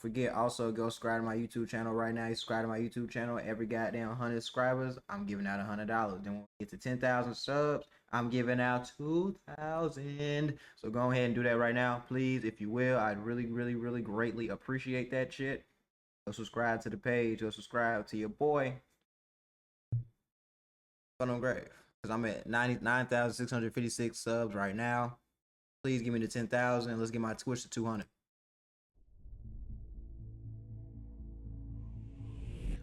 Forget also go subscribe to my YouTube channel right now. You subscribe to my YouTube channel. Every goddamn 100 subscribers, I'm giving out $100. Then when we get to 10,000 subs, I'm giving out 2,000. So go ahead and do that right now, please, if you will. I'd really, really, really greatly appreciate that shit. Go subscribe to the page. Go subscribe to your boy. On grave, because I'm at 99,656 subs right now. Please give me the 10,000. Let's get my Twitch to 200.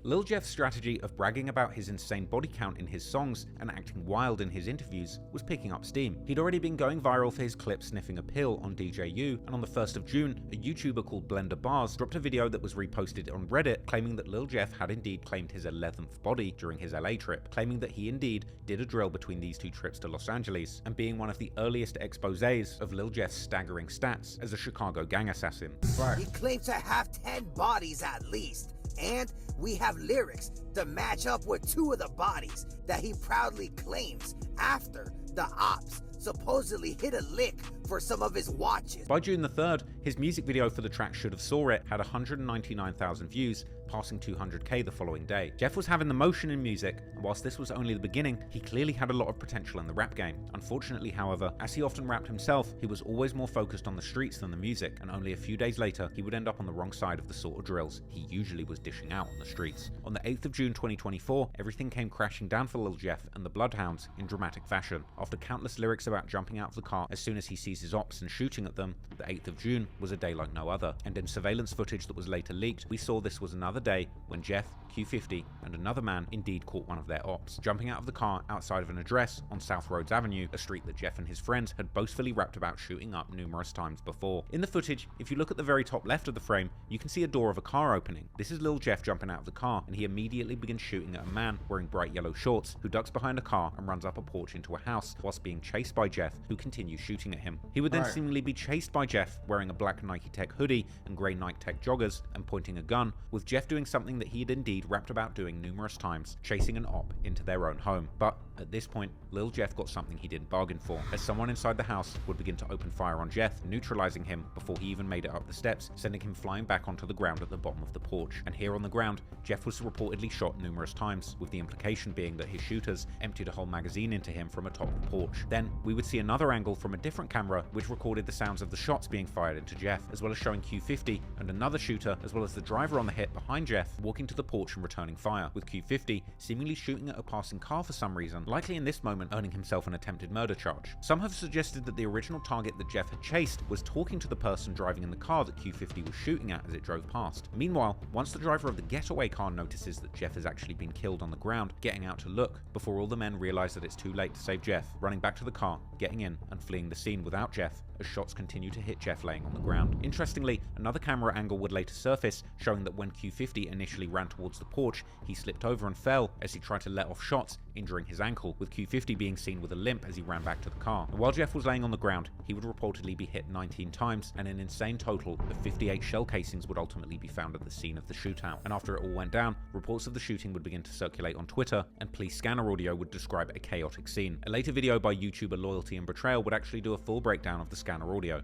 Lil Jeff's strategy of bragging about his insane body count in his songs and acting wild in his interviews was picking up steam. He'd already been going viral for his clip sniffing a pill on DJU, and on the 1st of June, a YouTuber called Blender Bars dropped a video that was reposted on Reddit claiming that Lil Jeff had indeed claimed his 11th body during his LA trip, claiming that he indeed did a drill between these two trips to Los Angeles, and being one of the earliest exposés of Lil Jeff's staggering stats as a Chicago gang assassin. He claims to have 10 bodies at least. And we have lyrics to match up with 2 of the bodies that he proudly claims after the ops supposedly hit a lick for some of his watches. By June the 3rd, his music video for the track Should Have Saw It had 199,000 views, passing 200k the following day. Jeff was having the motion in music, and whilst this was only the beginning, he clearly had a lot of potential in the rap game. Unfortunately, however, as he often rapped himself, he was always more focused on the streets than the music, and only a few days later, he would end up on the wrong side of the sort of drills he usually was dishing out on the streets. On the 8th of June 2024, everything came crashing down for Lil Jeff and the Bloodhounds in dramatic fashion. After countless lyrics about jumping out of the car as soon as he sees his ops and shooting at them, the 8th of June was a day like no other, and in surveillance footage that was later leaked, we saw this was another day when Jeff, Q50, and another man indeed caught one of their ops, jumping out of the car outside of an address on South Rhodes Avenue, a street that Jeff and his friends had boastfully rapped about shooting up numerous times before. In the footage, if you look at the very top left of the frame, you can see a door of a car opening. This is Lil Jeff jumping out of the car, and he immediately begins shooting at a man wearing bright yellow shorts, who ducks behind a car and runs up a porch into a house, whilst being chased by Jeff, who continues shooting at him. He would then seemingly be chased by Jeff wearing a black Nike Tech hoodie and grey Nike Tech joggers and pointing a gun, with Jeff doing something that he had indeed rapped about doing numerous times, chasing an op into their own home. But at this point, Lil Jeff got something he didn't bargain for, as someone inside the house would begin to open fire on Jeff, neutralizing him before he even made it up the steps, sending him flying back onto the ground at the bottom of the porch. And here on the ground, Jeff was reportedly shot numerous times, with the implication being that his shooters emptied a whole magazine into him from atop the porch. Then we would see another angle from a different camera which recorded the sounds of the shots being fired into Jeff, as well as showing Q50 and another shooter, as well as the driver on the hit behind Jeff, walking to the porch and returning fire, with Q50 seemingly shooting at a passing car for some reason, likely in this moment earning himself an attempted murder charge. Some have suggested that the original target that Jeff had chased was talking to the person driving in the car that Q50 was shooting at as it drove past. Meanwhile, once the driver of the getaway car notices that Jeff has actually been killed on the ground, getting out to look, before all the men realize that it's too late to save Jeff, running back to the car, getting in, and fleeing the scene without Jeff, as shots continue to hit Jeff laying on the ground. Interestingly, another camera angle would later surface, showing that when Q50 initially ran towards the porch, he slipped over and fell as he tried to let off shots, injuring his ankle, with Q50 being seen with a limp as he ran back to the car. And while Jeff was laying on the ground, he would reportedly be hit 19 times, and an insane total of 58 shell casings would ultimately be found at the scene of the shootout. And after it all went down, reports of the shooting would begin to circulate on Twitter, and police scanner audio would describe a chaotic scene. A later video by YouTuber Loyalty and Betrayal would actually do a full breakdown of the scanner audio.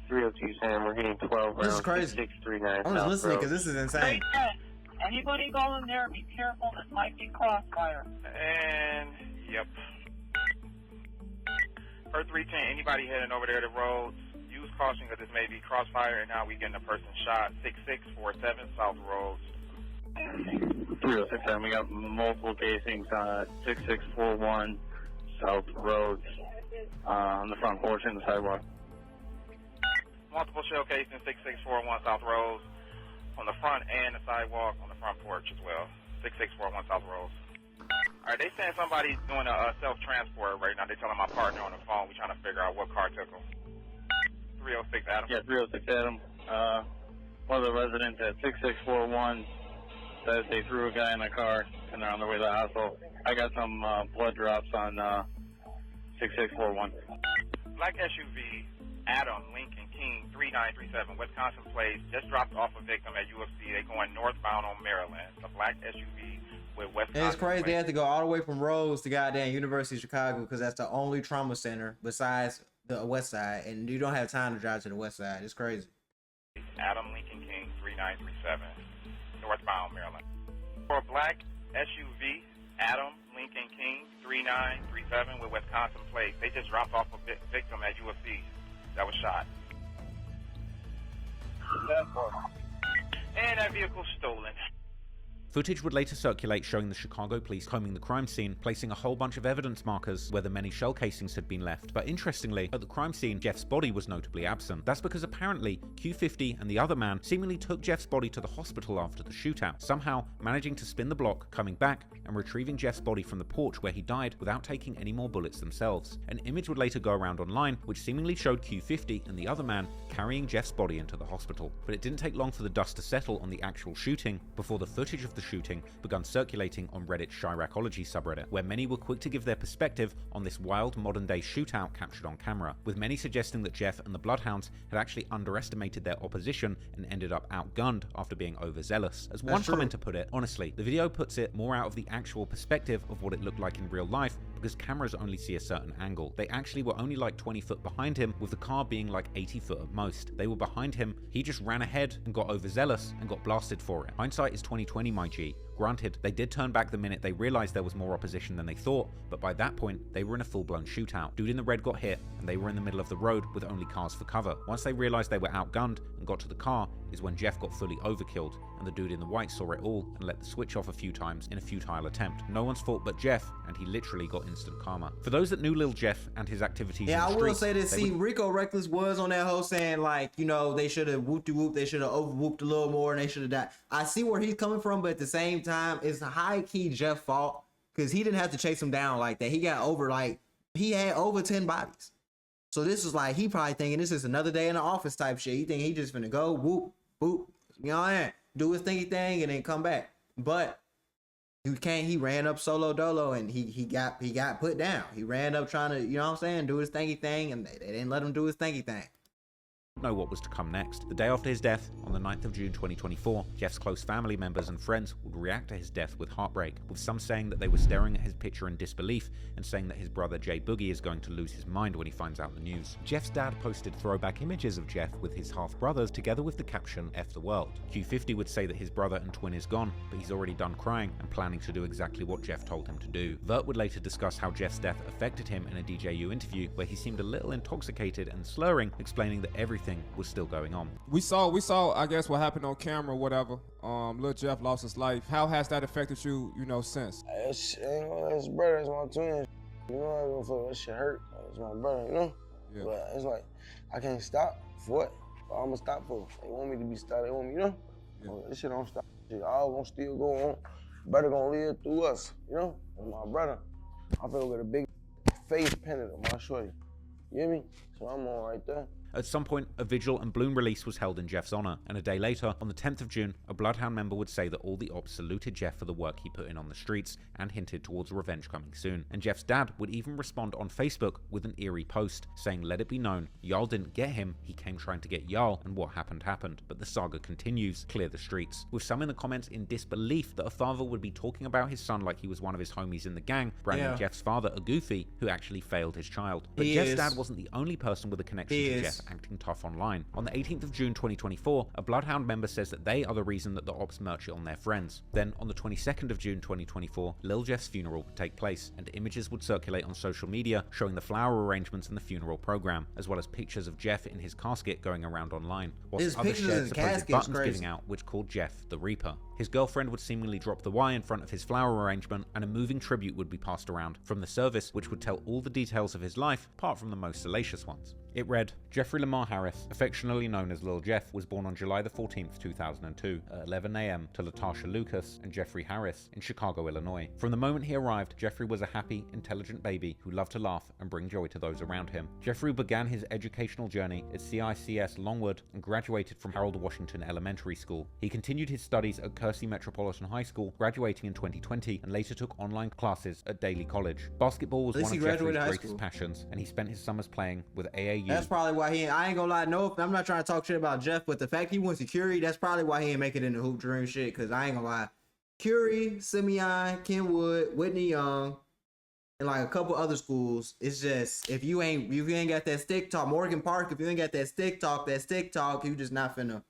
302 Sam, we're hitting 12 rounds. This is crazy. 639 I'm just listening because this is insane. Anybody go in there, be careful, this might be crossfire. And, yep. Per 310, anybody heading over there to roads, use caution because this may be crossfire, and now we getting a person shot. 6647 South Roads. 306 Sam, we got multiple casings on 6641 South Roads on the front porch and the sidewalk. Multiple shell casings, 6641 South Roads on the front and the sidewalk on the front porch as well. 6641 South Roads. Alright, they saying somebody's doing a self-transport right now. They're telling my partner on the phone. We're trying to figure out what car took them. 306 Adam. Yeah, 306 Adam. One of the residents at 6641 says they threw a guy in a car and they're on their way to the hospital. I got some blood drops on 6641. Black SUV, Adam Lincoln King, 3937, Wisconsin place, just dropped off a victim at UFC. They're going northbound on Maryland. The black SUV with Wisconsin. And it's crazy they have to go all the way from Rhodes to goddamn University of Chicago because that's the only trauma center besides the West Side, and you don't have time to drive to the West Side. It's crazy. Adam Lincoln King. black SUV, Adam Lincoln King, 3937 with Wisconsin plates. They just dropped off a victim at UFC that was shot. And that vehicle stolen. Footage would later circulate showing the Chicago police combing the crime scene, placing a whole bunch of evidence markers where the many shell casings had been left. But interestingly, at the crime scene, Jeff's body was notably absent. That's because apparently Q50 and the other man seemingly took Jeff's body to the hospital after the shootout, somehow managing to spin the block, coming back and retrieving Jeff's body from the porch where he died without taking any more bullets themselves. An image would later go around online which seemingly showed Q50 and the other man carrying Jeff's body into the hospital. But it didn't take long for the dust to settle on the actual shooting before the footage of the shooting began circulating on Reddit's Chiracology subreddit, where many were quick to give their perspective on this wild modern-day shootout captured on camera, with many suggesting that Jeff and the Bloodhounds had actually underestimated their opposition and ended up outgunned after being overzealous. As one commenter put it, honestly, the video puts it more out of the actual perspective of what it looked like in real life, because cameras only see a certain angle. They actually were only like 20 foot behind him, with the car being like 80 foot at most. They were behind him, he just ran ahead and got overzealous and got blasted for it. Hindsight is 20/20, my G. Granted, they did turn back the minute they realized there was more opposition than they thought, but by that point, they were in a full-blown shootout. Dude in the red got hit, and they were in the middle of the road with only cars for cover. Once they realized they were outgunned and got to the car, is when Jeff got fully overkilled, and the dude in the white saw it all and let the switch off a few times in a futile attempt. No one's fault but Jeff, and he literally got instant karma. For those that knew Lil Jeff and his activities in the streets, I will say this, Rico Reckless was on that whole saying, like, you know, they should have whoop-de-whoop, they should have over-whooped a little more, and they should have died. I see where he's coming from, but at the same time, it's a high-key Jeff fault, because he didn't have to chase him down like that. He got over, like, he had over 10 bodies. So this is like, he probably thinking this is another day in the office type shit. He think he just finna go, whoop, boop, you know what I mean? Do his thingy thing and then come back. But you can't, he ran up solo dolo and he got put down. He ran up trying to, you know what I'm saying, do his thingy thing, and they didn't let him do his thingy thing. Know what was to come next. The day after his death, on the 9th of June 2024, Jeff's close family members and friends would react to his death with heartbreak, with some saying that they were staring at his picture in disbelief and saying that his brother Jay Boogie is going to lose his mind when he finds out the news. Jeff's dad posted throwback images of Jeff with his half-brothers together with the caption, F the world. Q50 would say that his brother and twin is gone, but he's already done crying and planning to do exactly what Jeff told him to do. Vert would later discuss how Jeff's death affected him in a DJU interview where he seemed a little intoxicated and slurring, explaining that everything was still going on. We saw, I guess, what happened on camera or whatever. Lil Jeff lost his life. How has that affected you, since? It's brother, it's my twin. You know, I don't feel that shit hurt. It's my brother, you know? Yeah. But it's like, I can't stop. For what? I'm gonna stop for. They want me to be stopped. They want me, Yeah. Well, this shit don't stop. Shit all gonna still go on. Brother gonna live through us, It's my brother. I feel with a big face pendant on my shorty. You hear me? So I'm on right there. At some point, a vigil and balloon release was held in Jeff's honor, and a day later, on the 10th of June, a Bloodhound member would say that all the ops saluted Jeff for the work he put in on the streets and hinted towards revenge coming soon. And Jeff's dad would even respond on Facebook with an eerie post, saying, "Let it be known, Jarl didn't get him, he came trying to get Jarl, and what happened happened. But the saga continues, clear the streets." With some in the comments in disbelief that a father would be talking about his son like he was one of his homies in the gang, branding Jeff's father a goofy who actually failed his child. But Jeff's dad wasn't the only person with a connection to Jeff acting tough online. On the 18th of June 2024, a Bloodhound member says that they are the reason that the ops merch it on their friends. Then, on the 22nd of June 2024, Lil Jeff's funeral would take place, and images would circulate on social media showing the flower arrangements and the funeral program, as well as pictures of Jeff in his casket going around online, whilst others shared supposed buttons giving out which called Jeff the Reaper. His girlfriend would seemingly drop the Y in front of his flower arrangement, and a moving tribute would be passed around from the service, which would tell all the details of his life, apart from the most salacious ones. It read, Jeffrey Lamar Harris, affectionately known as Lil Jeff, was born on July the 14th, 2002, at 11 a.m. to Latasha Lucas and Jeffrey Harris in Chicago, Illinois. From the moment he arrived, Jeffrey was a happy, intelligent baby who loved to laugh and bring joy to those around him. Jeffrey began his educational journey at CICS Longwood and graduated from Harold Washington Elementary School. He continued his studies at Kersey Metropolitan High School, graduating in 2020, and later took online classes at Daly College. Basketball was one of Jeffrey's greatest passions, and he spent his summers playing with AAU. That's probably why I ain't gonna lie, no, I'm not trying to talk shit about Jeff, but the fact he went to Curie, that's probably why he ain't make it in the hoop dream shit, because I ain't gonna lie. Curie, Simeon, Kenwood, Whitney Young, and like a couple other schools, it's just, if you ain't got that stick talk, Morgan Park, if you ain't got that stick talk, you just not finna,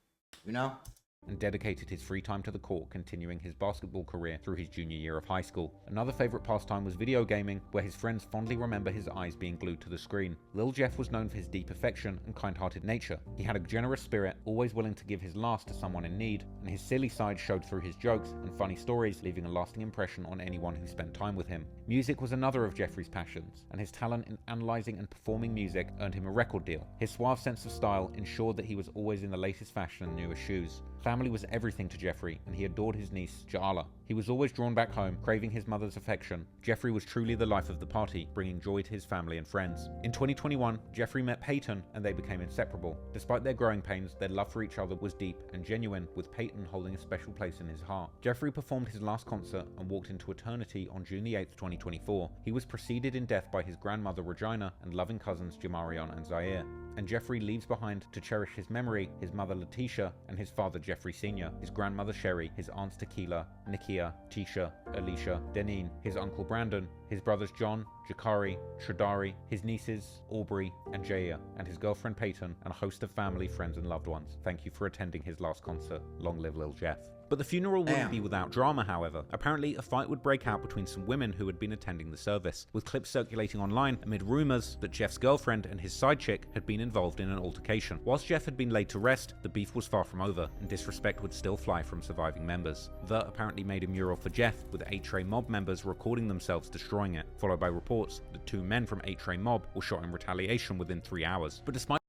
and dedicated his free time to the court, continuing his basketball career through his junior year of high school. Another favorite pastime was video gaming, where his friends fondly remember his eyes being glued to the screen. Lil Jeff was known for his deep affection and kind-hearted nature. He had a generous spirit, always willing to give his last to someone in need, and his silly side showed through his jokes and funny stories, leaving a lasting impression on anyone who spent time with him. Music was another of Jeffrey's passions, and his talent in analyzing and performing music earned him a record deal. His suave sense of style ensured that he was always in the latest fashion and newest shoes. Family was everything to Jeffrey, and he adored his niece, Ja'ala. He was always drawn back home, craving his mother's affection. Jeffrey was truly the life of the party, bringing joy to his family and friends. In 2021, Jeffrey met Peyton, and they became inseparable. Despite their growing pains, their love for each other was deep and genuine, with Peyton holding a special place in his heart. Jeffrey performed his last concert and walked into eternity on June 8, 2024. He was preceded in death by his grandmother, Regina, and loving cousins, Jamarion and Zaire. And Jeffrey leaves behind to cherish his memory, his mother, Letitia, and his father, Jeffrey Sr., his grandmother, Sherry, his aunts, Tequila, Nikia, Tisha, Alicia, Deneen, his uncle, Brandon, his brothers, John, Jakari, Shadari, his nieces, Aubrey, and Jair, and his girlfriend, Peyton, and a host of family, friends, and loved ones. Thank you for attending his last concert. Long live Lil Jeff. But the funeral wouldn't be without drama, however. Apparently, a fight would break out between some women who had been attending the service, with clips circulating online amid rumors that Jeff's girlfriend and his side chick had been involved in an altercation. Whilst Jeff had been laid to rest, the beef was far from over, and disrespect would still fly from surviving members. The apparently made a mural for Jeff, with 8 Trey Mob members recording themselves destroying it, followed by reports that 2 men from 8 Trey Mob were shot in retaliation within 3 hours. But despite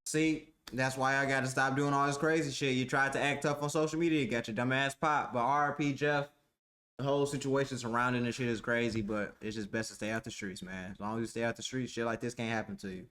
that's why I gotta stop doing all this crazy shit. You tried to act tough on social media, got your dumb ass popped. But RIP Jeff, the whole situation surrounding this shit is crazy, but it's just best to stay out the streets, man. As long as you stay out the streets, shit like this can't happen to you.